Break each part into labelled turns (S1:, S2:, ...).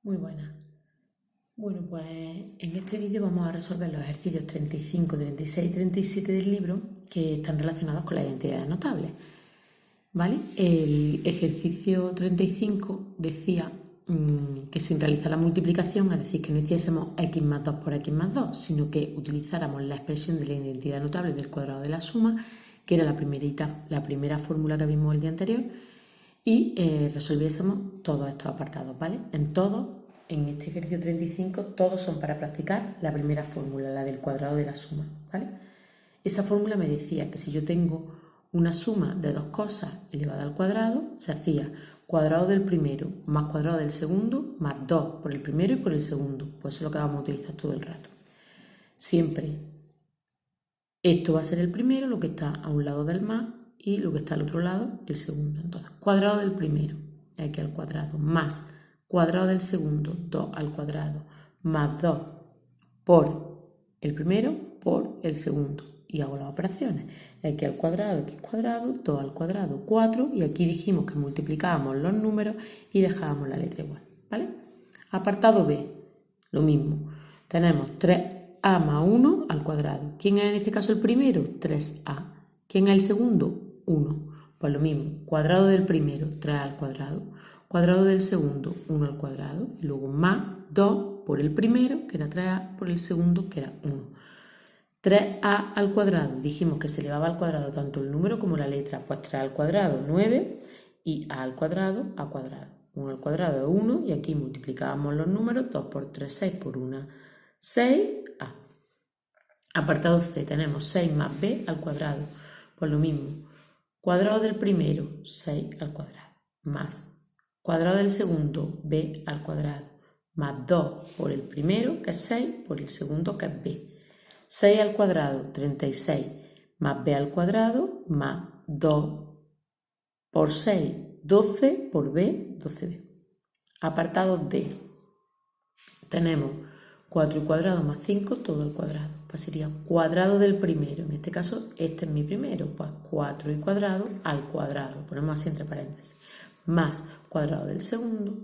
S1: Muy buenas. Bueno, pues en este vídeo vamos a resolver los ejercicios 35, 36 y 37 del libro que están relacionados con la identidad de notables. ¿Vale? El ejercicio 35 decía que sin realizar la multiplicación, es decir, que no hiciésemos x más 2 por x más 2, sino que utilizáramos la expresión de la identidad notable del cuadrado de la suma, que era la primera fórmula que vimos el día anterior, y resolviésemos todos estos apartados, ¿vale? En este ejercicio 35, todos son para practicar la primera fórmula, la del cuadrado de la suma, ¿vale? Esa fórmula me decía que si yo tengo una suma de dos cosas elevada al cuadrado, se hacía cuadrado del primero más cuadrado del segundo más 2 por el primero y por el segundo. Pues eso es lo que vamos a utilizar todo el rato. Siempre esto va a ser el primero, lo que está a un lado del más, y lo que está al otro lado, el segundo. Entonces, cuadrado del primero, x al cuadrado, más cuadrado del segundo, 2 al cuadrado, más 2 por el primero por el segundo. Y hago las operaciones. X al cuadrado, 2 al cuadrado, 4. Y aquí dijimos que multiplicábamos los números y dejábamos la letra igual, ¿vale? Apartado B, lo mismo. Tenemos 3a más 1 al cuadrado. ¿Quién es en este caso el primero? 3a. ¿Quién es el segundo? 1. Pues lo mismo, cuadrado del primero, 3 al cuadrado, cuadrado del segundo, 1 al cuadrado, y luego más 2 por el primero, que era 3a, por el segundo, que era 1. 3a al cuadrado, dijimos que se elevaba al cuadrado tanto el número como la letra, pues 3 al cuadrado, 9, y a al cuadrado, a cuadrado. 1 al cuadrado es 1, y aquí multiplicábamos los números, 2 por 3, 6 por 1, 6a. Apartado C, tenemos 6 más b al cuadrado, pues lo mismo, cuadrado del primero, 6 al cuadrado, más cuadrado del segundo, b al cuadrado, más 2 por el primero, que es 6, por el segundo, que es b. 6 al cuadrado, 36, más b al cuadrado, más 2 por 6, 12 por b, 12b. Apartado D, tenemos 4 al cuadrado más 5, todo al cuadrado. Pues sería cuadrado del primero, en este caso este es mi primero, pues 4 al cuadrado, lo ponemos así entre paréntesis, más cuadrado del segundo.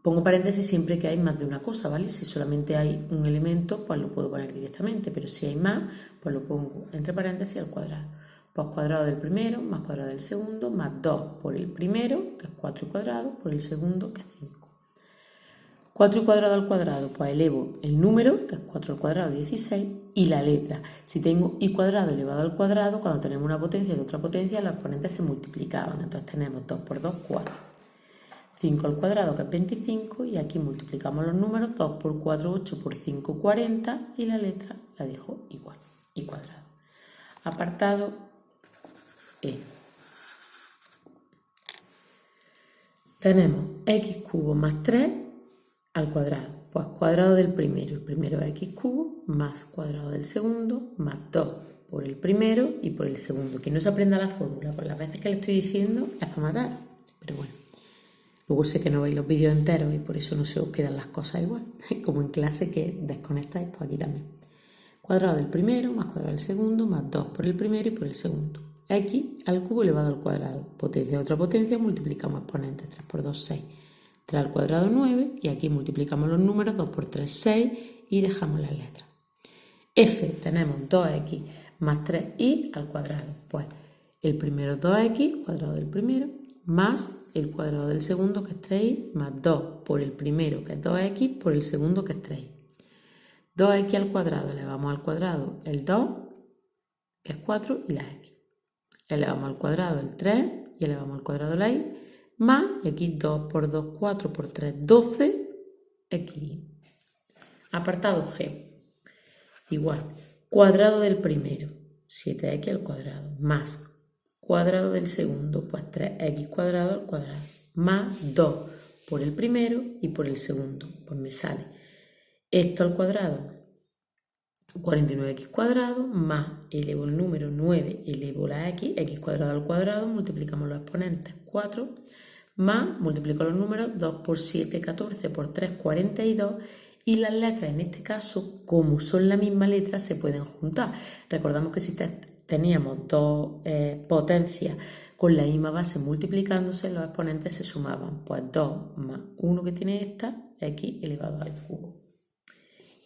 S1: Pongo paréntesis siempre que hay más de una cosa, ¿vale? Si solamente hay un elemento, pues lo puedo poner directamente, pero si hay más, pues lo pongo entre paréntesis al cuadrado. Pues cuadrado del primero más cuadrado del segundo más 2 por el primero, que es 4 al cuadrado, por el segundo, que es 5. 4 al cuadrado al cuadrado, pues elevo el número, que es 4 al cuadrado, 16, y la letra. Si tengo y cuadrado elevado al cuadrado, cuando tenemos una potencia de otra potencia, los exponentes se multiplicaban. Entonces tenemos 2 por 2, 4. 5 al cuadrado, que es 25, y aquí multiplicamos los números, 2 por 4, 8 por 5, 40, y la letra la dejo igual, y cuadrado. Apartado E. Tenemos x cubo más 3 al cuadrado, pues cuadrado del primero, el primero es x cubo, más cuadrado del segundo, más 2 por el primero y por el segundo. Que no se aprenda la fórmula, pues las veces que le estoy diciendo es para matar, pero bueno. Luego sé que no veis los vídeos enteros y por eso no se os quedan las cosas igual. Como en clase que desconectáis, pues aquí también. Cuadrado del primero más cuadrado del segundo más 2 por el primero y por el segundo. X al cubo elevado al cuadrado. Potencia de otra potencia, multiplicamos exponentes. 3 por 2, 6. 3 al cuadrado, 9. Y aquí multiplicamos los números. 2 por 3, 6. Y dejamos las letras. F, tenemos 2x más 3y al cuadrado. Pues el primero es 2x, cuadrado del primero, más el cuadrado del segundo, que es 3y, más 2 por el primero, que es 2x, por el segundo, que es 3y. 2x al cuadrado, elevamos al cuadrado el 2, que es 4, y la x. Elevamos al cuadrado el 3, y elevamos al cuadrado la y, más, y aquí 2 por 2, 4 por 3, 12, x. Apartado G. Igual, cuadrado del primero, 7x al cuadrado, más cuadrado del segundo, pues 3x cuadrado al cuadrado, más 2 por el primero y por el segundo, pues me sale esto al cuadrado, 49x cuadrado, más elevo el número 9, elevo la x cuadrado al cuadrado, multiplicamos los exponentes, 4, más, multiplico los números, 2 por 7, 14, por 3, 42, y las letras en este caso, como son la misma letra, se pueden juntar. Recordamos que si teníamos dos potencias con la misma base multiplicándose, los exponentes se sumaban. Pues 2 más 1 que tiene esta, x elevado al cubo.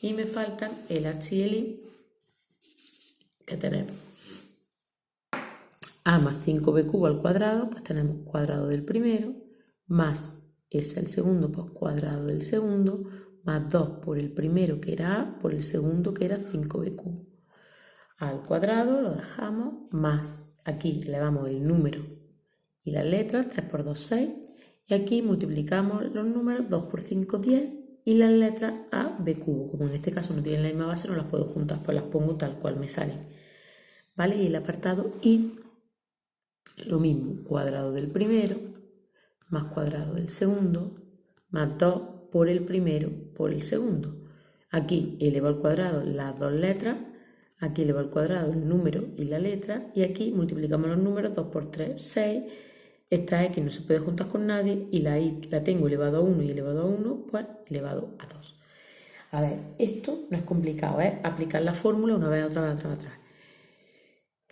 S1: Y me faltan el h y el i, que tenemos a más 5b cubo al cuadrado, pues tenemos cuadrado del primero, más es el segundo, pues cuadrado del segundo, más 2 por el primero que era a, por el segundo que era 5b cubo. Al cuadrado lo dejamos, más aquí elevamos el número y las letras, 3 por 2, 6, y aquí multiplicamos los números, 2 por 5, 10, y las letras a, b cubo. Como en este caso no tienen la misma base, no las puedo juntar, pues las pongo tal cual me salen. ¿Vale? Y el apartado y, lo mismo, cuadrado del primero, más cuadrado del segundo, más 2 por el primero por el segundo. Aquí elevo al cuadrado las dos letras, aquí elevo al cuadrado el número y la letra, y aquí multiplicamos los números, 2 por 3, 6, esta x no se puede juntar con nadie, y la y la tengo elevado a 1 y elevado a 1, pues elevado a 2. A ver, esto no es complicado, es aplicar la fórmula una vez, otra vez, otra vez, otra vez.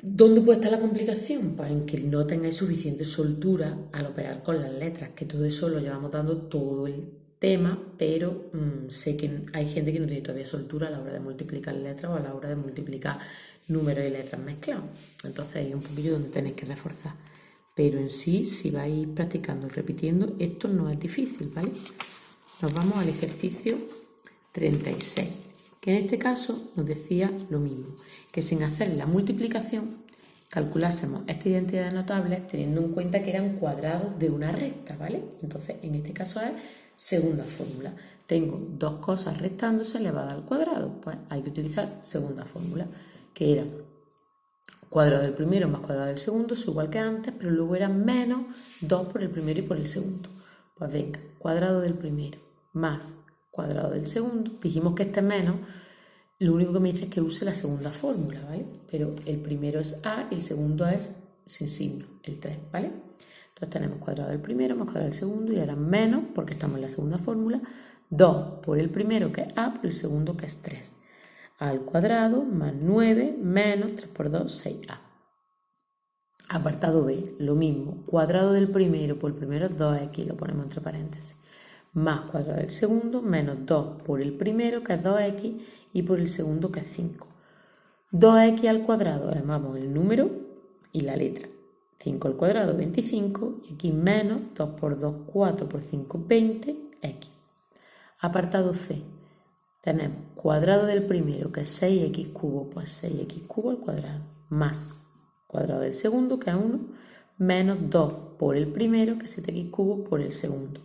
S1: ¿Dónde puede estar la complicación? Pues en que no tengáis suficiente soltura al operar con las letras, que todo eso lo llevamos dando todo el tema, pero sé que hay gente que no tiene todavía soltura a la hora de multiplicar letras o a la hora de multiplicar números y letras mezclados. Entonces ahí es un poquillo donde tenéis que reforzar. Pero en sí, si vais practicando y repitiendo, esto no es difícil, ¿vale? Nos vamos al ejercicio 36, que en este caso nos decía lo mismo, que sin hacer la multiplicación calculásemos esta identidad de notables teniendo en cuenta que eran cuadrados de una recta, ¿vale? Entonces, en este caso es segunda fórmula. Tengo dos cosas restándose elevadas al cuadrado, pues hay que utilizar segunda fórmula, que era cuadrado del primero más cuadrado del segundo, es igual que antes, pero luego era menos 2 por el primero y por el segundo. Pues venga, cuadrado del primero más cuadrado del segundo, dijimos que este menos, lo único que me dice es que use la segunda fórmula, ¿vale? Pero el primero es a y el segundo es sin signo, el 3, ¿vale? Entonces tenemos cuadrado del primero más cuadrado del segundo y ahora menos, porque estamos en la segunda fórmula, 2 por el primero que es a por el segundo que es 3. Al cuadrado más 9 menos 3 por 2, 6a. Apartado B, lo mismo, cuadrado del primero por el primero es 2x, lo ponemos entre paréntesis, más cuadrado del segundo menos 2 por el primero que es 2x y por el segundo que es 5. 2x al cuadrado, ahora vamos el número y la letra. 5 al cuadrado, 25, y aquí menos 2 por 2, 4 por 5, 20, x. Apartado C, tenemos cuadrado del primero que es 6x cubo, pues 6x cubo al cuadrado, más cuadrado del segundo que es 1, menos 2 por el primero que es 7x cubo por el segundo.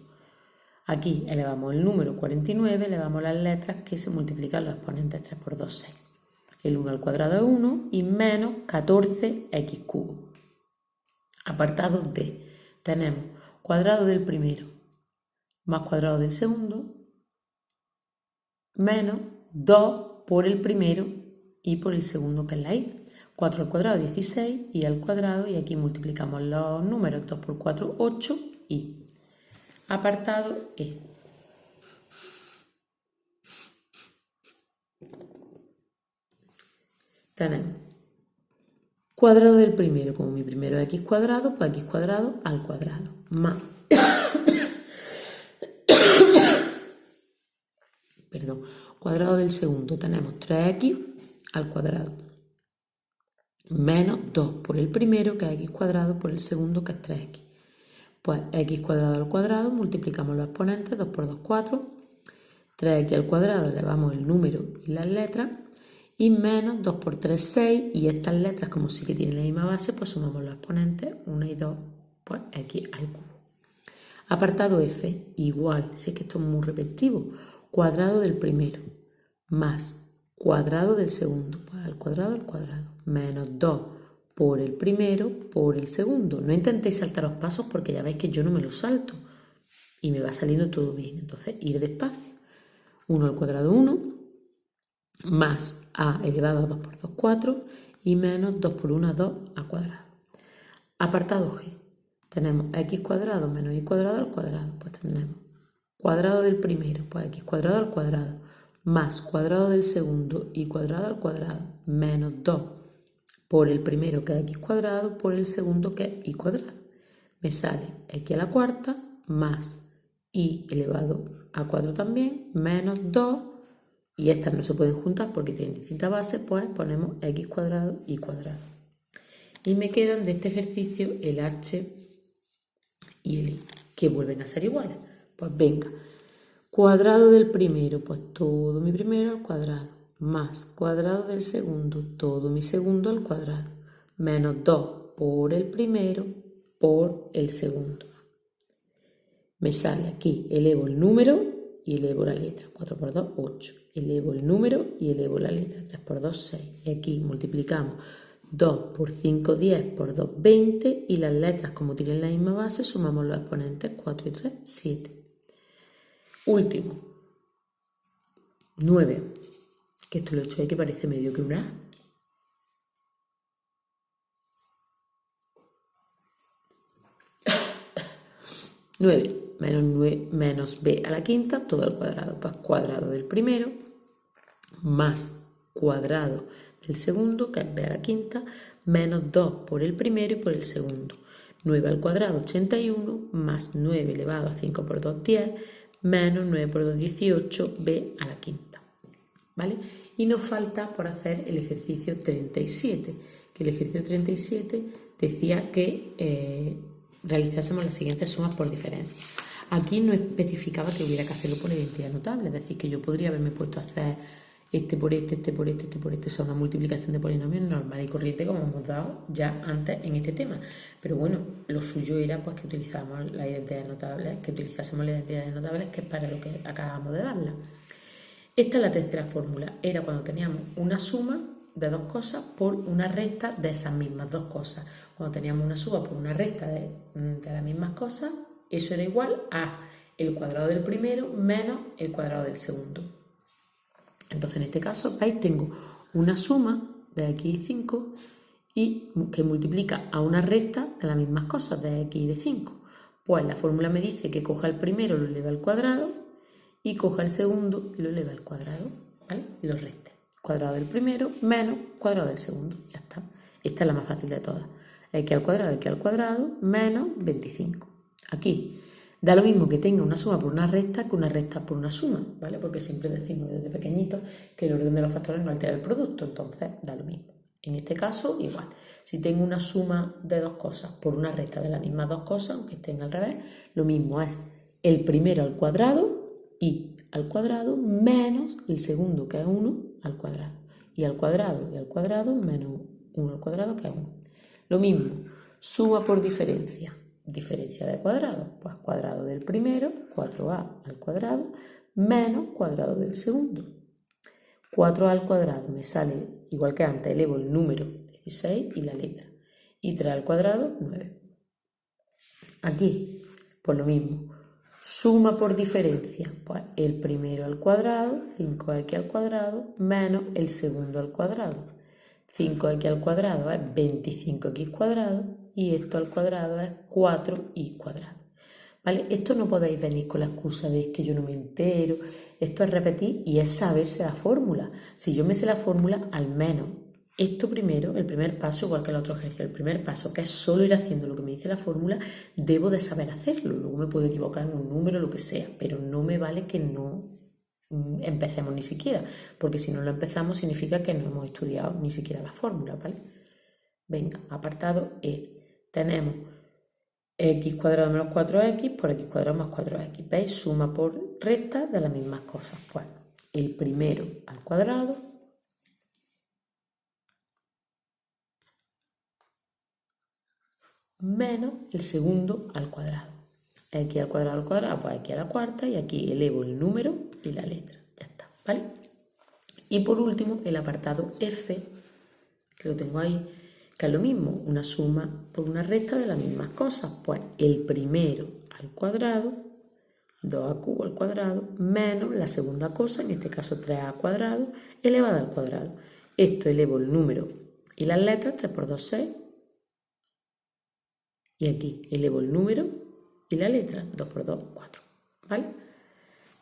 S1: Aquí elevamos el número 49, elevamos las letras que se multiplican los exponentes 3 por 2, 6. El 1 al cuadrado es 1 y menos 14x cubo. Apartado D, tenemos cuadrado del primero más cuadrado del segundo menos 2 por el primero y por el segundo que es la y. 4 al cuadrado 16 y al cuadrado, y aquí multiplicamos los números, 2 por 4, 8 y. Apartado E. Tenemos cuadrado del primero, como mi primero es x cuadrado, pues x cuadrado al cuadrado, más perdón, cuadrado del segundo, tenemos 3x al cuadrado, menos 2 por el primero, que es x cuadrado, por el segundo, que es 3x. Pues x cuadrado al cuadrado, multiplicamos los exponentes, 2 por 2, 4, 3x al cuadrado, elevamos el número y las letras, y menos 2 por 3, 6, y estas letras, como sí que tienen la misma base, pues sumamos los exponentes, 1 y 2, pues x al cubo. Apartado F, igual, si es que esto es muy repetitivo, cuadrado del primero, más cuadrado del segundo, pues al cuadrado, menos 2 por el primero por el segundo. No intentéis saltar los pasos porque ya veis que yo no me los salto y me va saliendo todo bien. Entonces, ir despacio. 1 al cuadrado, 1, más a elevado a 2 por 2, 4, y menos 2 por 1, 2 a cuadrado. Apartado G. Tenemos x cuadrado menos y cuadrado al cuadrado. Pues tendremos cuadrado del primero, pues x cuadrado al cuadrado, más cuadrado del segundo y cuadrado al cuadrado, menos 2 por el primero, que es x cuadrado, por el segundo, que es y cuadrado. Me sale x a la cuarta más y elevado a 4 también, menos 2, y estas no se pueden juntar porque tienen distintas bases, pues ponemos x cuadrado y cuadrado. Y me quedan de este ejercicio el h y el y, que vuelven a ser iguales. Pues venga, cuadrado del primero, pues todo mi primero al cuadrado, más cuadrado del segundo, todo mi segundo al cuadrado, menos 2 por el primero por el segundo. Me sale aquí, elevo el número y elevo la letra. 4 por 2, 8. Elevo el número y elevo la letra. 3 por 2, 6. Y aquí multiplicamos 2 por 5, 10, por 2, 20. Y las letras, como tienen la misma base, sumamos los exponentes. 4 y 3, 7. Último. 9. Que esto lo he hecho ahí que parece medio que una A. 9 menos b a la quinta, todo al cuadrado. Pues cuadrado del primero más cuadrado del segundo, que es b a la quinta, menos 2 por el primero y por el segundo. 9 al cuadrado, 81, más 9 elevado a 5 por 2, 10, menos 9 por 2, 18, b a la quinta. ¿Vale? Y nos falta por hacer el ejercicio 37, que el ejercicio 37 decía que realizásemos las siguientes sumas por diferencia. Aquí no especificaba que hubiera que hacerlo por la identidad notable, es decir, que yo podría haberme puesto a hacer este por este, este por este, este por este, o sea, una multiplicación de polinomios normal y corriente como hemos dado ya antes en este tema. Pero bueno, lo suyo era pues que utilizásemos las identidades notables, que es para lo que acabamos de darla. Esta es la tercera fórmula, era cuando teníamos una suma de dos cosas por una resta de esas mismas dos cosas. Cuando teníamos una suma por una resta de las mismas cosas, eso era igual a el cuadrado del primero menos el cuadrado del segundo. Entonces, en este caso, veis, tengo una suma de x y 5 y que multiplica a una resta de las mismas cosas, de x y de 5. Pues la fórmula me dice que coja el primero, lo eleva al cuadrado, y coja el segundo y lo eleva al cuadrado, ¿vale? Y lo reste. Cuadrado del primero menos cuadrado del segundo. Ya está. Esta es la más fácil de todas. X al cuadrado menos 25. Aquí da lo mismo que tenga una suma por una recta que una recta por una suma, ¿vale? Porque siempre decimos desde pequeñitos que el orden de los factores no altera el producto, entonces da lo mismo. En este caso, igual. Si tengo una suma de dos cosas por una recta de las mismas dos cosas, aunque estén al revés, lo mismo es el primero al cuadrado y al cuadrado menos el segundo, que es 1 al cuadrado. Y al cuadrado menos 1 al cuadrado, que es 1. Lo mismo, suma por diferencia. Diferencia de cuadrado, pues cuadrado del primero, 4a al cuadrado, menos cuadrado del segundo. 4a al cuadrado me sale, igual que antes, elevo el número 16 y la letra. Y 3 al cuadrado, 9. Aquí, pues lo mismo. Suma por diferencia, pues el primero al cuadrado, 5x al cuadrado, menos el segundo al cuadrado. 5x al cuadrado es 25x cuadrado y esto al cuadrado es 4y cuadrado. ¿Vale? Esto no podéis venir con la excusa de que yo no me entero. Esto es repetir y es saberse la fórmula. Si yo me sé la fórmula, al menos esto primero, el primer paso, igual que el otro ejercicio, el primer paso, que es solo ir haciendo lo que me dice la fórmula, debo de saber hacerlo. Luego me puedo equivocar en un número, lo que sea, pero no me vale que no empecemos ni siquiera, porque si no lo empezamos significa que no hemos estudiado ni siquiera la fórmula, ¿vale? Venga, apartado E. Tenemos x cuadrado menos 4x por x cuadrado más 4x. ¿Veis? Suma por resta de las mismas cosas. Pues el primero al cuadrado menos el segundo al cuadrado. X al cuadrado, pues x a la cuarta, y aquí elevo el número y la letra. Ya está, ¿vale? Y por último, el apartado F, que lo tengo ahí, que es lo mismo, una suma por una resta de las mismas cosas. Pues el primero al cuadrado, 2a cubo al cuadrado, menos la segunda cosa, en este caso 3a cuadrado, elevada al cuadrado. Esto elevo el número y las letras, 3 por 2, 6. Y aquí elevo el número y la letra, 2 por 2, 4. ¿Vale?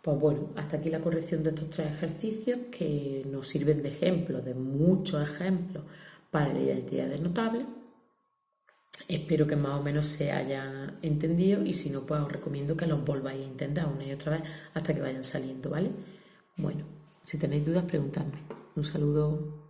S1: Pues bueno, hasta aquí la corrección de estos tres ejercicios que nos sirven de ejemplo, de muchos ejemplos, para la identidad del notable. Espero que más o menos se haya entendido y si no, pues os recomiendo que los volváis a intentar una y otra vez hasta que vayan saliendo, ¿vale? Bueno, si tenéis dudas, preguntadme. Un saludo.